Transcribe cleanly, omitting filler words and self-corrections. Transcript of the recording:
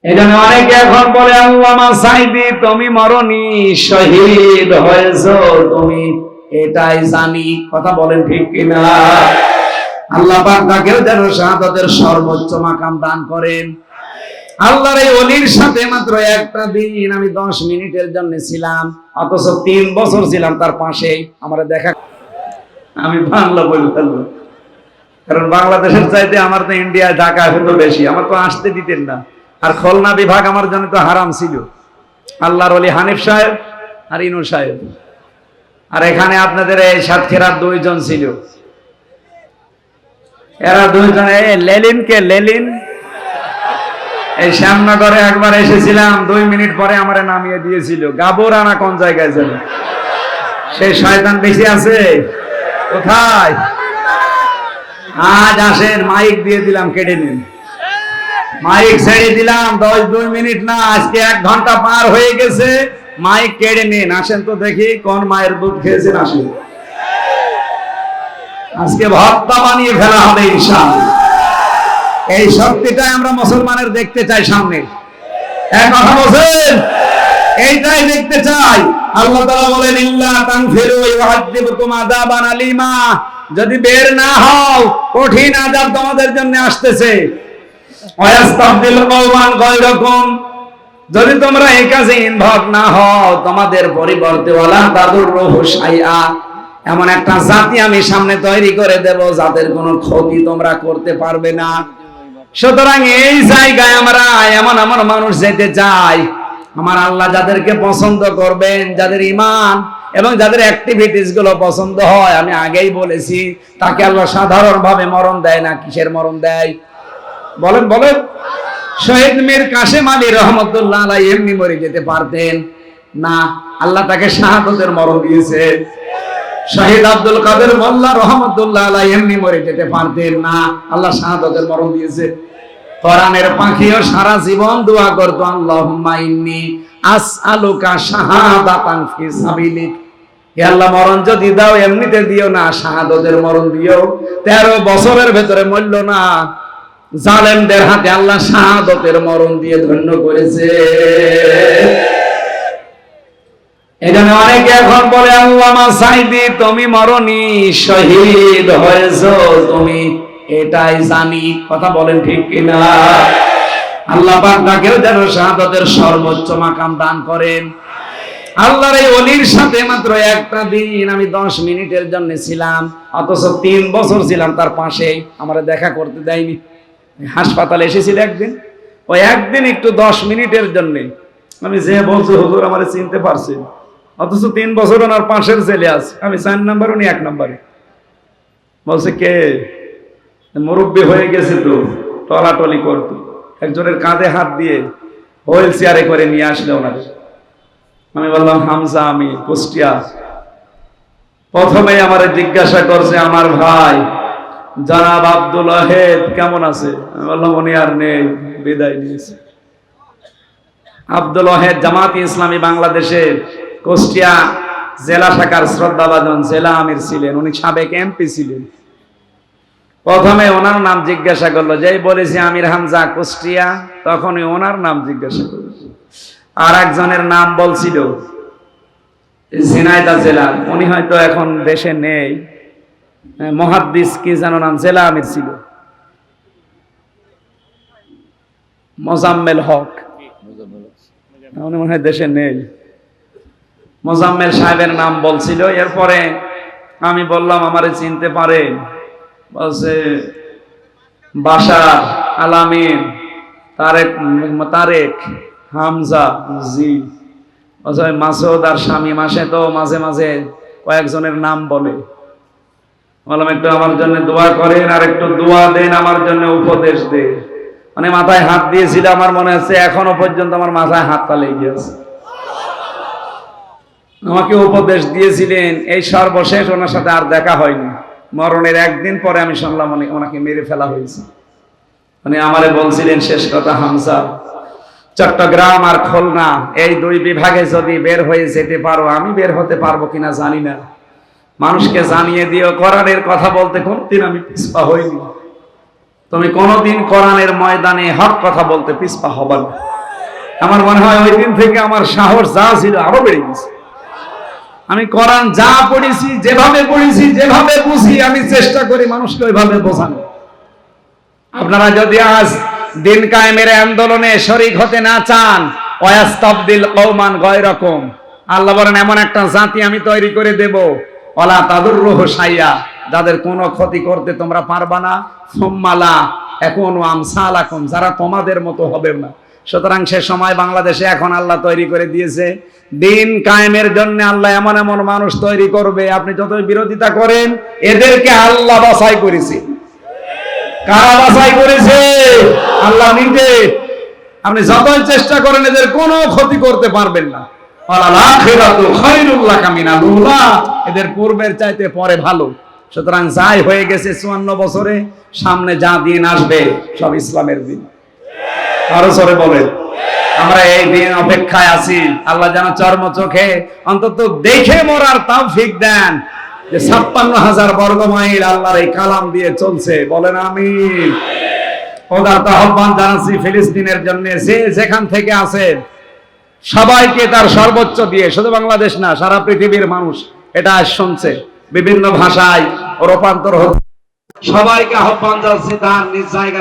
এখানে অনেকে এখন বলে আল্লামা সাইদি তুমি মরনি, শহীদ হয়েছো তুমি, এটাই জানি। কথা বলেন ঠিক কিনা? আল্লাহ পাক তাকেও যেন শাহাদাতের সর্বোচ্চ মাকাম দান করেন। আল্লাহর এই ওলির সাথে মাত্র একটা দিন আমি 10 মিনিটের জন্য ছিলাম, অথচ 3 বছর ছিলাম তার পাশে। আমার দেখা, আমি বাংলা বলে ফেলবো, কারণ বাংলাদেশের চাইতে আমার তো ইন্ডিয়ায় ঢাকা হতো বেশি, আমার তো আসতে দিতেন না। আর খুলনা বিভাগ আমার জন্য তো হারাম ছিল। আল্লাহর ওলি হানিফ সাহেব আর ইনু সাহেব, আর এখানে আপনাদের এই সাতক্ষীরার 2 জন ছিল। এরা 2 জন, লেলিন কে লেলিন, এই শ্যামনগরে একবার এসেছিলাম, 2 মিনিট পরে আমার নামিয়ে দিয়েছিল। গাবরানা কোন জায়গায় যেন, সেই শয়তান বেশি আছে কোথায়? আজ আসেন, মাইক দিয়ে দিলাম, কেটে নিন। মাইক ছেড়ে দিলাম, 2 মিনিট না, আজকে 1 ঘন্টা পার হয়ে গেছে। মাইক কেড়ে নিন, আসেন তো দেখি কোন মায়ের দুধ খেয়েছেন। আসেন, আজকে ভর্তা বানিয়ে ফেলা হবে ইনশাআল্লাহ। এই শক্তিটাই আমরা মুসলমানের দেখতে চাই সামনে। এক কথা বলেন, এইটাই দেখতে চাই। আল্লাহ তাআলা বলেন ইল্লা তানফিরু ইউআযিবকুম আযাবান আলীমা, যদি বের না হও কঠিন আযাব তোমাদের জন্য আসতেছে। ওয়াস্তাবদিল কওমান গায়রাকুম, যদি তোমরা এই কাজে ইনভলভ না হও তোমাদের পরিবর্তে ওয়ালা তাদুররুহু শাইআ, এমন একটা জাতি আমি সামনে তৈরি করে দেব যাদের কোনো ক্ষতি তোমরা করতে পারবে না। সুতরাং এই জায়গায় আমরা এমন এমন মানুষ যেতে চাই, আমার আল্লাহ যাদেরকে পছন্দ করবেন, যাদের ঈমান এবং যাদের অ্যাক্টিভিটিস গুলো পছন্দ হয়, আমি আগেই বলেছি তাকে আল্লাহ সাধারণভাবে মরণ দেয় না। কিসের মরণ দেয় বলেন বলেন? শহীদ মীর কাসেম আলী রহমতুল্লাহ আলাইহি এমনি মরে যেতে পারতেন না, আল্লাহ তাকে শাহাদাতের মরণ দিয়েছে। শহীদ আব্দুল কাদের মোল্লা রহমতুল্লাহ আলাইহি এমনি মরে যেতে পারতেন না, আল্লাহ শাহাদাতের মরণ দিয়েছে। কোরআনের পাখিও সারা জীবন দোয়া করত, আল্লাহুম্মা ইন্নী আসআলুকা শাহাদাতান ফি সাবিলিক, হে আল্লাহ মরণ যদি দাও এমনিতে দিও না, শাহাদাতের মরণ দিও। 13 বছরের ভেতরে মরল না, জালেমদের হাতে আল্লাহ শাহাদাতের মরণ দিয়ে ধন্য করেছে। এখানে অনেকে এখন বলে আল্লামা সাইদি তুমি মরনি, শহীদ হয়েছো তুমি, এটাই জানি। কথা বলেন ঠিক কিনা? আল্লাহ পাক তাকেও যেন শাহাদাতের সর্বোচ্চ মাকাম দান করেন। আল্লাহর এই ওলির সাথে মাত্র একটা দিন আমি 10 মিনিটের জন্য ছিলাম, অথচ 3 বছর ছিলাম তার পাশে। আমার দেখা করতে দেয়নি। হাসপাতালে এসেছিল একদিন, ওই একদিন একটু 10 মিনিটের জন্য আমি যে বলছি হুজুর আমার চিনতে পারছি, অথচ 3 বছর ওনার পাশের ছেলে আছে, আমি 4 নাম্বার উনি 1 নাম্বারে। বলছে কে? মুরব্বী হয়ে গেছে তো, টলাটলি করতো। একজনের কাঁধে হাত দিয়ে হুইল চেয়ারে করে নিয়ে আসলে ওনার। আমি বললাম হামজা, আমি কুষ্টিয়া। প্রথমে আমারে জিজ্ঞাসা করছে আমার ভাই জনাব আব্দুল ওয়াহেদ কেমন আছে? আমি বললাম উনি আর নেই, বিদায় নিয়েছে। আব্দুল ওয়াহেদ জামাত ইসলামী বাংলাদেশের কুষ্টিয়া জেলা শাখার শ্রদ্ধাভাজন জেলা আমির ছিলেন, উনি সাবেক এমপি ছিলেন। প্রথমে ওনার নাম জিজ্ঞাসা করলো, যেই বলেছি আমির হামজা কুষ্টিয়া, তখনই ওনার নাম জিজ্ঞাসা করলো। আর একজনের নাম বলছিল ঝিনাইদহ জেলার, উনি হয়তো এখন দেশে নেই, মুহাদ্দিস কি যেন নাম, জেলা আমির ছিল, মোজাম্মেল হক, উনি মনে হয় দেশে নেই। মোজাম্মেল সাহেবের নাম বলছিল। এরপরে আমি বললাম আমারে চিনতে পারেন? বলছে বাশার আলামিন, তারেক হামজা, জি। বলছে মাসুদ আর স্বামী মাসে তো মাঝে মাঝে কয়েকজনের নাম বলে। বললাম একটু আমার জন্য দোয়া করেন, আর একটু দোয়া দেন, আমার জন্য উপদেশ দেন। মানে মাথায় হাত দিয়েছিল, আমার মনে হচ্ছে এখনো পর্যন্ত আমার মাথায় হাতটা লেগে আছে। আমাকে উপদেশ দিয়েছিলেন। এই সর্বশেষ ওনার সাথে আর দেখা হয়নি। মরণের 1 দিন পরে আমি শুনলাম ওনাকে মেরে ফেলা হয়েছে। মানে আমারে বলছিলেন শেষ কথা, হামজা চট্টগ্রাম আর খুলনা এই 2 বিভাগে যদি বের হয়ে যেতে পারো, আমি বের হতে পারবো কিনা জানি না, মানুষকে জানিয়ে দিও কোরআনের কথা বলতে কোনদিন আমি পিছপা হইনি। তুমি কোনোদিন কোরআনের ময়দানে হক কথা বলতে পিছপা হবে না। আমার মনে হয় ওই দিন থেকে আমার সাহস যা ছিল আরো বেড়ে গেছে। আমি কোরআন যা পড়েছি, যেভাবে পড়েছি, যেভাবে বুঝি, আমি চেষ্টা করি মানুষকে ওইভাবে বোঝানো। আপনারা যদি আজ দিন কায়েমের আন্দোলনে শরীক হতে না চান, ওয়াস্তাবদিল কওমান গায়রাকুম, আল্লাহ বলেন এমন একটা জাতি আমি তৈরি করে দেব, ওয়ালা তাদুররুহু শাইয়া, যাদের কোনো ক্ষতি করতে তোমরা পারবা না, সুম্মালা ইয়াকুনু আমসালাকুম, যারা তোমাদের মতো হবে না। সুতরাং সে সময় বাংলাদেশে এখন আল্লাহ তৈরি করে দিয়েছে, দিন কায়েমের জন্য আল্লাহ এমন এমন মানুষ তৈরি করবে, আপনি যতই বিরোধিতা করেন এদেরকে আল্লাহ বাছাই করেছে। কারা বাছাই করেছে? আল্লাহ নিজে। আপনি যতই চেষ্টা করেন এদের কোনো ক্ষতি করতে পারবেন না। ওয়ালাল আখিরাতু খায়রুল লাকা মিনাল উলা, এদের পূর্বের চাইতে পরে ভালো। সুতরাং যাই হয়ে গেছে 54 বছরে, সামনে যা দিন আসবে সব ইসলামের দিন। আরো জোরে বলেন, আমরা এই দিন অপেক্ষায় আছি। আল্লাহ যেন চর্ম চোখে অন্তত দেখে মরার তৌফিক দেন যে 56,000 বর্গ মাইল আল্লাহর এই কালাম দিয়ে চলছে। বলেন আমিন। ওদারত আহ্বান জানাচ্ছি ফিলিস্তিনের জন্য, যে যেখান থেকে আছে সবাইকে তার সর্বোচ্চ দিয়ে, শুধু বাংলাদেশ না সারা পৃথিবীর মানুষ এটা শুনছে, বিভিন্ন ভাষায় রূপান্তর হচ্ছে। সবাইকে আহ্বান জানাচ্ছি তার নিজ জায়গা